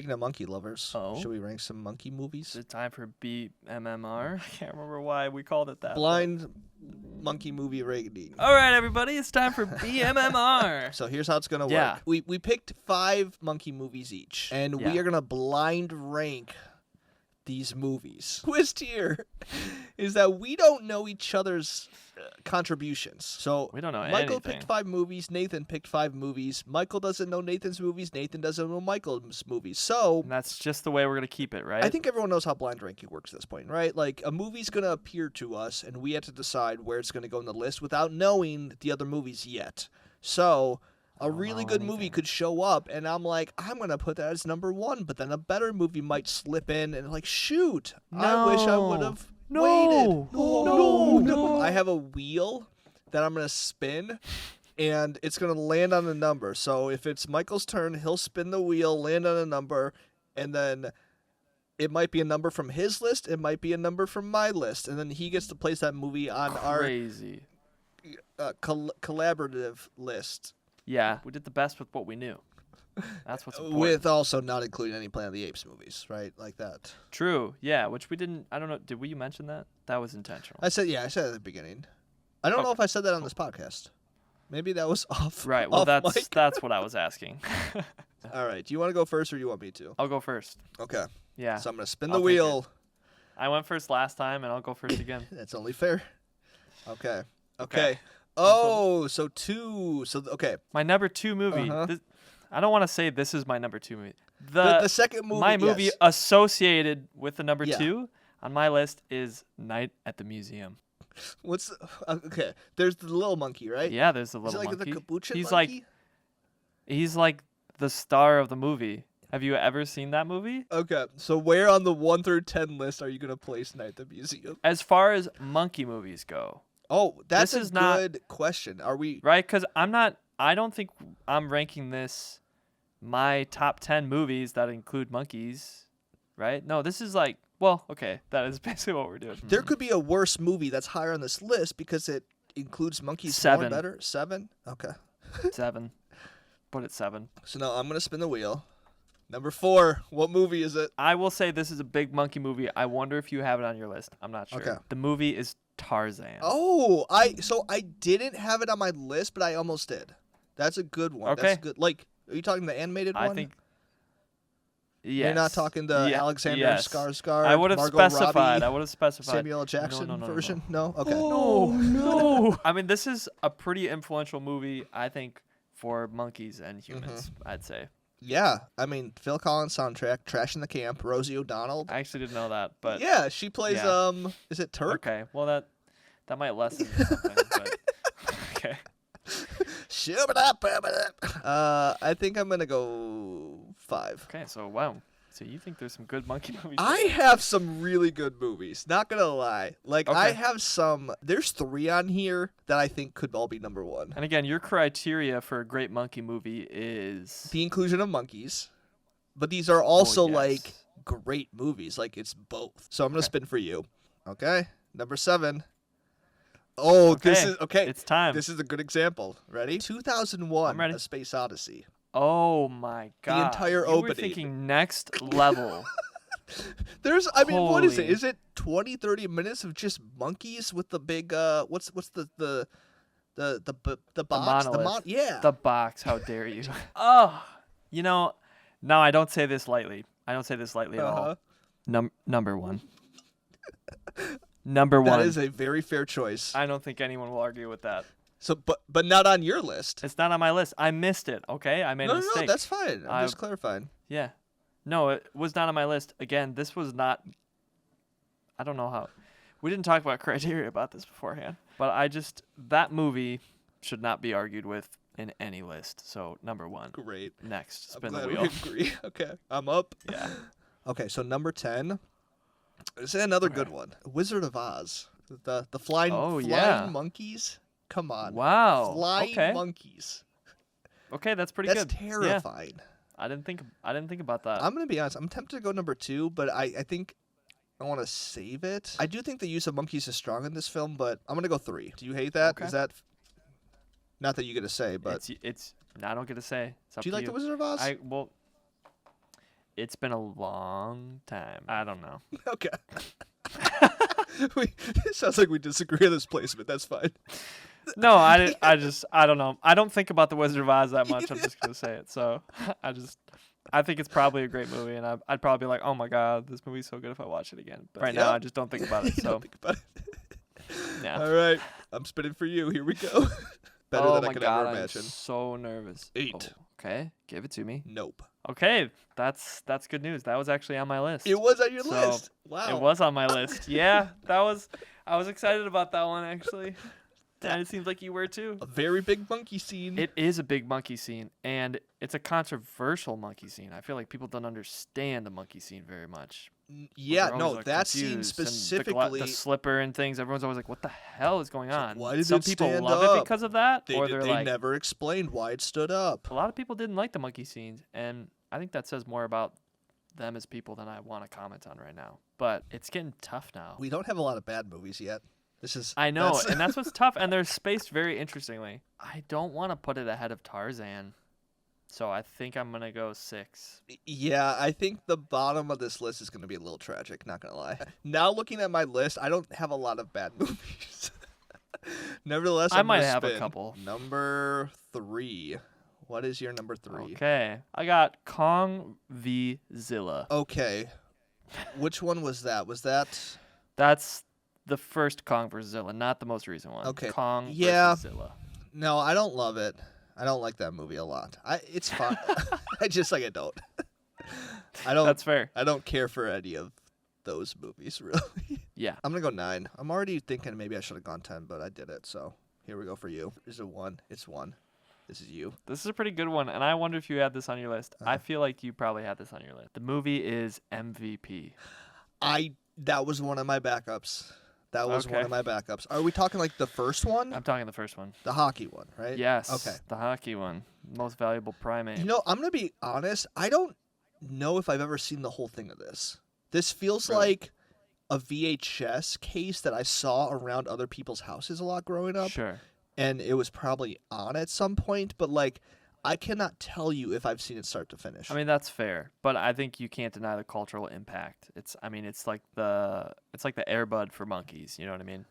Speaking of monkey lovers, should we rank some monkey movies? Is it time for BMMR? I can't remember why we called it that. Blind monkey movie rating. All right, everybody, it's time for BMMR. So here's how it's going to work. We picked 5 monkey movies each, and we are going to blind rank these movies. Twist here is that we don't know each other's contributions. So we don't know Michael anything. picked 5 movies. Nathan picked 5 movies. Michael doesn't know Nathan's movies. Nathan doesn't know Michael's movies. So and that's just the way we're going to keep it, right? I think everyone knows how blind ranking works at this point, right? Like, a movie's going to appear to us, and we have to decide where it's going to go in the list without knowing the other movies yet. So a really good movie could show up, and I'm like, I'm going to put that as number 1, but then a better movie might slip in, and like, shoot, I wish I would have waited. No. I have a wheel that I'm going to spin, and it's going to land on a number. So if it's Michael's turn, he'll spin the wheel, land on a number, and then it might be a number from his list, it might be a number from my list, and then he gets to place that movie on our collaborative list. Yeah, we did the best with what we knew. That's what's important. With also not including any Planet of the Apes movies, right? Like that. True, yeah, which we didn't, I don't know, did we mention that? That was intentional. I said at the beginning. I don't know if I said that on this podcast. Maybe that was off. Right, well, off that's what I was asking. All right, do you want to go first or do you want me to? I'll go first. Okay. Yeah. So I'm going to spin the wheel. I went first last time, and I'll go first again. That's only fair. Okay. Oh, so 2. So, okay. My number 2 movie. I don't want to say this is my number 2 movie. The second movie, my movie yes. associated with the number 2 on my list is Night at the Museum. Okay? There's the little monkey, right? Yeah, there's the little monkey. Is it like monkey. the capuchin He's monkey? He's like the star of the movie. Have you ever seen that movie? Okay, so where on the 1 through 10 list are you gonna place Night at the Museum? As far as monkey movies go. Oh, that's a good question. Are we right? Because I don't think I'm ranking this my top 10 movies that include monkeys. Right? No, this is like, well, okay, that is basically what we're doing. There could be a worse movie that's higher on this list because it includes monkeys 7. more better. 7? Okay. 7. Put it 7. So now I'm gonna spin the wheel. Number 4. What movie is it? I will say this is a big monkey movie. I wonder if you have it on your list. I'm not sure. Okay. The movie is Tarzan. Oh, I didn't have it on my list, but I almost did. That's a good one. Okay. That's good. Like, are you talking the animated one? I think. Yes. You're not talking the Alexander Skarsgård. I would have Margot specified. Robbie, I would have specified. Samuel L. Jackson version. No. Okay. No. I mean, this is a pretty influential movie, I think, for monkeys and humans. I'd say. Yeah, I mean, Phil Collins soundtrack, Trash in the Camp, Rosie O'Donnell. I actually didn't know that, but yeah, she plays is it Turk? Okay, well that might lessen something, but okay. I think I'm gonna go 5. Okay, so wow. So you think there's some good monkey movies? I have some really good movies. Not gonna lie. Like I have some. There's 3 on here that I think could all be number 1. And again, your criteria for a great monkey movie is the inclusion of monkeys, but these are also like great movies. Like it's both. So I'm gonna spin for you. Okay, number 7. Oh, this is okay. It's time. This is a good example. Ready? 2001: I'm ready. A Space Odyssey. Oh my god. The entire you opening. were thinking next level. I mean, what is it? Is it 20, 30 minutes of just monkeys with the big what's the box? Monolith. Yeah. The box, how dare you? Oh. You know, no, I don't say this lightly. I don't say this lightly at all. Number 1. Number 1. That is a very fair choice. I don't think anyone will argue with that. So, but not on your list. It's not on my list. I missed it. Okay, I made a mistake. No, that's fine. I'm just clarifying. Yeah, no, it was not on my list. Again, this was not. I don't know how. We didn't talk about criteria about this beforehand, but that movie should not be argued with in any list. So number 1. Great. Next, I'm spin glad the wheel. We agree. Okay, I'm up. Yeah. Okay, so number 10. This is another good one. Wizard of Oz. The flying monkeys. Come on. Wow. Flying monkeys. Okay, that's pretty That's good. terrifying. Yeah. I didn't think about that. I'm gonna be honest. I'm tempted to go number 2, but I think I want to save it. I do think the use of monkeys is strong in this film, but I'm gonna go 3. Do you hate that? Okay. Is that not that you get to say, but it's I don't get to say. It's up do you to like the Wizard of Oz? It's been a long time. I don't know. Okay. It sounds like we disagree on this placement. That's fine. No, I don't know. I don't think about the Wizard of Oz that much. I'm just gonna say it. So I think it's probably a great movie, and I'd probably be like, oh my god, this movie's so good if I watch it again. But right now, I just don't think about it. You So don't think about it. yeah. All right, I'm spinning for you. Here we go. Better Oh than my I could god, ever I'm imagine. so nervous. 8. Oh, okay, give it to me. Nope. Okay, that's good news. That was actually on my list. It was on your So, list. Wow. It was on my list. Yeah, I was excited about that one actually. And it seems like you were too. A very big monkey scene. It is a big monkey scene, and it's a controversial monkey scene. I feel like people don't understand the monkey scene very much. Yeah, They're no, always, like, that scene confused, and specifically. the slipper and things. Everyone's always like, "What the hell is going on?" why did Some it people stand love up? it because of that, or they're They like, never explained why it stood up. a lot of people didn't like the monkey scenes, and I think that says more about them as people than I want to comment on right now. But it's getting tough now. We don't have a lot of bad movies yet. I know, and that's what's tough, and they're spaced very interestingly. I don't want to put it ahead of Tarzan, so I think I'm going to go 6. Yeah, I think the bottom of this list is going to be a little tragic, not going to lie. Now looking at my list, I don't have a lot of bad movies. Nevertheless, I I'm might gonna have a spin. couple. Number 3. What is your number 3? Okay, I got Kong v. Zilla. Okay. Which one was that? Was that... That's the first Kong vs. Zilla, not the most recent one. Okay, Kong yeah. vs. Zilla. No, I don't love it. I don't like that movie a lot. It's fun. I don't. I don't. That's fair. I don't care for any of those movies, really. Yeah. I'm going to go 9. I'm already thinking maybe I should have gone 10, but I did it. So here we go for you. Is it 1? It's 1. This is you. This is a pretty good one, and I wonder if you had this on your list. I feel like you probably had this on your list. The movie is MVP. That was one of my backups. That was one Okay. of my backups. Are we talking like the first one? I'm talking the first one. The hockey one, right? Yes. Okay. The hockey one. Most valuable primate. You know, I'm going to be honest. I don't know if I've ever seen the whole thing of this. This feels Really? like a VHS case that I saw around other people's houses a lot growing up. Sure. And it was probably on at some point, but like I cannot tell you if I've seen it start to finish. I mean, that's fair, but I think you can't deny the cultural impact. It's like the Air Bud for monkeys. You know what I mean?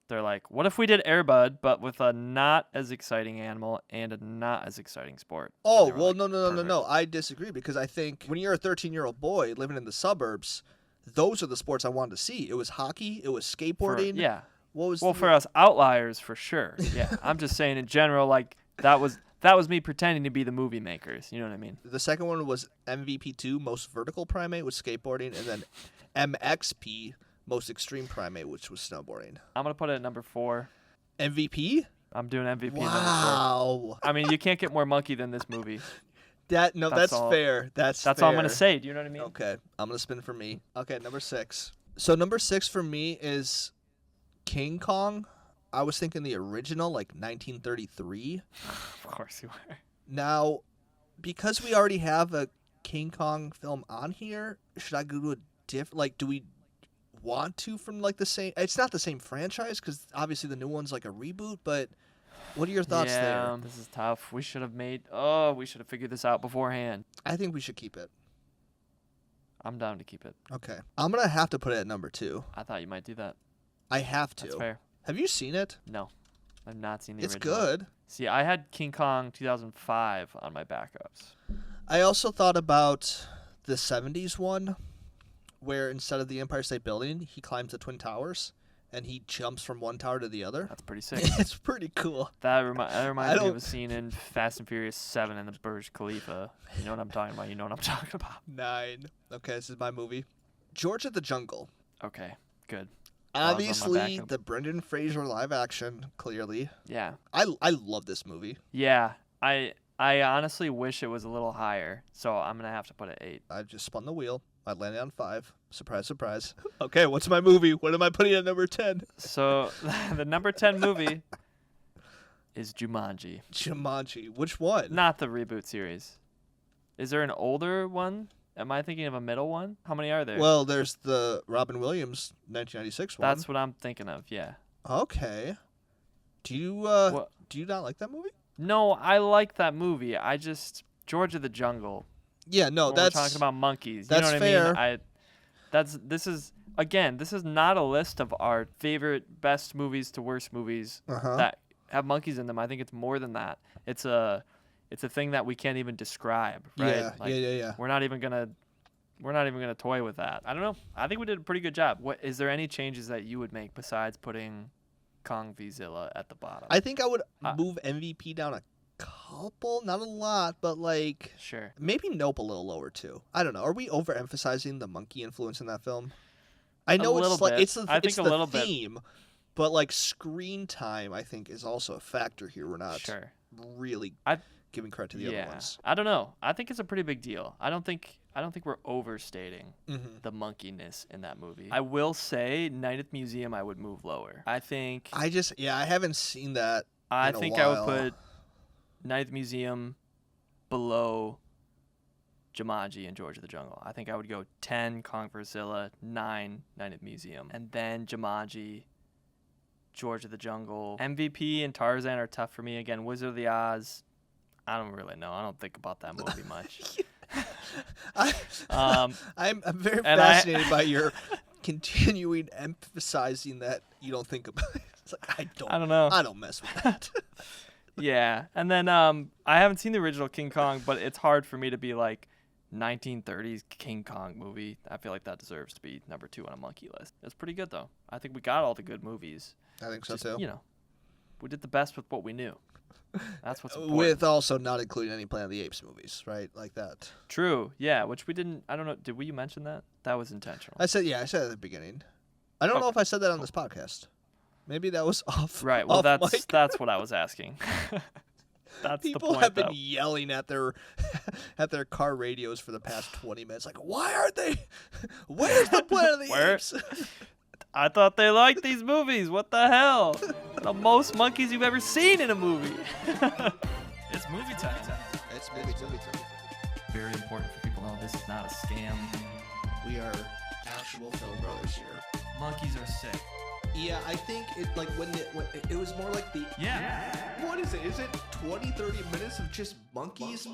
They're like, what if we did Air Bud, but with a not as exciting animal and a not as exciting sport? Oh, They were well, like, no. perfect. I disagree because I think when you're a 13-year-old boy living in the suburbs, those are the sports I wanted to see. It was hockey, it was skateboarding. Yeah. What was Well, for us outliers, for sure. Yeah. I'm just saying in general, like that was me pretending to be the movie makers. You know what I mean? the second one was MVP2, most vertical primate, was skateboarding, and then MXP, most extreme primate, which was snowboarding. I'm gonna put it at number 4. MVP? I'm doing MVP. Number 4. Wow. I mean, you can't get more monkey than this movie. That's That's all- fair. That's all I'm gonna say. Do you know what I mean? Okay, I'm gonna spin for me. Okay, number 6. So number 6 for me is King Kong. I was thinking the original, like 1933. Of course you were. Now, because we already have a King Kong film on here, should I go to a different? Like, do we want to from like the same? It's not the same franchise because obviously the new one's like a reboot. But what are your thoughts there? This is tough. We should have figured this out beforehand. I think we should keep it. I'm down to keep it. Okay, I'm gonna have to put it at number 2. I thought you might do that. I have to. That's fair. Have you seen it? No, I've not seen the It's original. good. See, I had King Kong 2005 on my backups. I also thought about the 70s one where instead of the Empire State Building, he climbs the Twin Towers and he jumps from one tower to the other. That's pretty sick. It's pretty cool. That reminds me of don't- a scene in Fast and Furious 7 in the Burj Khalifa. You know what I'm talking about. You know what I'm talking about. 9. Okay, this is my movie. George of the Jungle. Okay, good. That was on my Obviously, backup. the Brendan Fraser live action, clearly. Yeah. I love this movie. Yeah. I honestly wish it was a little higher, so I'm going to have to put it 8. I just spun the wheel. I landed on 5. Surprise, surprise. Okay, what's my movie? What am I putting at number 10? So the number 10 movie is Jumanji. Jumanji. Which one? Not the reboot series. Is there an older one? Am I thinking of a middle one? How many are there? Well, there's the Robin Williams 1996 one. That's what I'm thinking of, yeah. Okay. Do you What? do you not like that movie? No, I like that movie. George of the Jungle. Yeah, no, when that's we're talking about monkeys. that's you know what fair. I mean? This is not a list of our favorite best movies to worst movies that have monkeys in them. I think it's more than that. It's a thing that we can't even describe, right? Yeah, yeah. We're not even gonna toy with that. I don't know. I think we did a pretty good job. What is there any changes that you would make besides putting Kong v Zilla at the bottom? I think I would move MVP down a couple, not a lot, but like Sure. maybe Nope a little lower too. I don't know. Are we overemphasizing the monkey influence in that film? I know little it's like bit. it's the, I think it's a the little bit. theme, but like screen time, I think is also a factor here. We're not Sure. really giving credit to the other ones. I don't know. I think it's a pretty big deal. I don't think we're overstating Mm-hmm. the monkeyness in that movie. I will say Night at the Museum I would move lower. I think I haven't seen that. I in a think I would while. put Night at the Museum below Jumanji and George of the Jungle. I think I would go 10 Kong vs. Zilla, 9 Night at the Museum, and then Jumanji, George of the Jungle. MVP and Tarzan are tough for me. Again, Wizard of the Oz, I don't really know. I don't think about that movie much. I'm very fascinated by your continuing emphasizing that you don't think about it. It's like, I don't know. I don't mess with that. Yeah, and then I haven't seen the original King Kong, but it's hard for me to be like 1930s King Kong movie. I feel like that deserves to be number 2 on a monkey list. It's pretty good though. I think we got all the good movies. I think so Just, too. You know, we did the best with what we knew. That's what's important. With also not including any Planet of the Apes movies, right? Like that. True. Yeah, which we didn't. I don't know. Did we mention that? That was intentional. I said at the beginning. I don't know if I said that on this podcast. Maybe that was off. Right. Well, off mic. that's what I was asking. That's People the point, have been though. yelling at their car radios for the past 20 minutes. Like, why aren't they? Where's the Planet of the Where? Apes? I thought they liked these movies. What the hell? The most monkeys you've ever seen in a movie. It's movie time. It's movie time. Very important for people to know this is not a scam. We are actual film brothers here. Monkeys are sick. Yeah, I think when it was more like the... Yeah. What is it? Is it 20, 30 minutes of just monkeys?